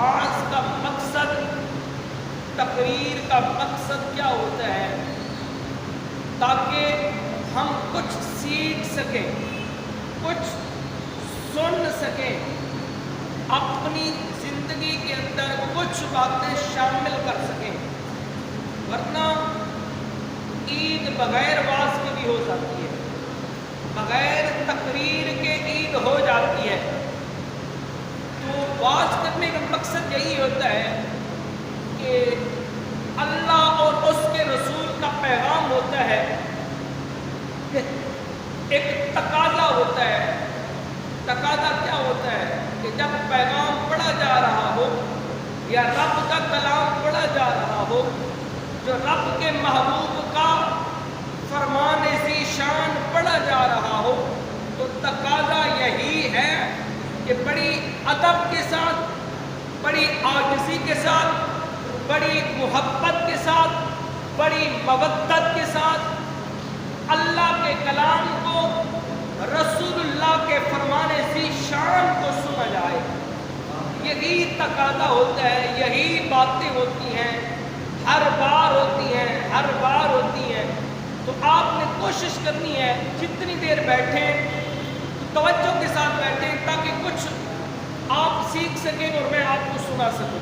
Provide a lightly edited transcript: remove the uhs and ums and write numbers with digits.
واعظ کا مقصد، تقریر کا مقصد کیا ہوتا ہے؟ تاکہ ہم کچھ سیکھ سکیں، کچھ سن سکیں، اپنی زندگی کے اندر کچھ باتیں شامل کر سکیں. ورنہ عید بغیر واعظ کے بھی ہو جاتی ہے، بغیر تقریر کے عید ہو جاتی ہے. تو واعظ کرنے کا مقصد یہی ہوتا ہے کہ اللہ اور اس کے رسول کا پیغام ہوتا ہے. ایک تقاضا ہوتا ہے. تقاضا کیا ہوتا ہے؟ کہ جب پیغام پڑھا جا رہا ہو یا رب کا کلام پڑھا جا رہا ہو، جو رب کے محبوب کا فرمان ذی شان پڑھا جا رہا ہو، تو تقاضا یہی ہے کہ بڑی ادب کے ساتھ، بڑی عاجزی کے ساتھ، بڑی محبت کے ساتھ، بڑی مودت کے ساتھ اللہ کے کلام کو، رسول اللہ کے فرمان ذی شان کو سنا جائے. یہی تقاضا ہوتا ہے، یہی باتیں ہوتی ہیں، ہر بار ہوتی ہیں، ہر بار ہوتی ہیں. تو آپ نے کوشش کرنی ہے جتنی دیر بیٹھیں توجہ کے ساتھ بیٹھیں، تاکہ کچھ آپ سیکھ سکیں اور میں آپ کو سنا سکوں.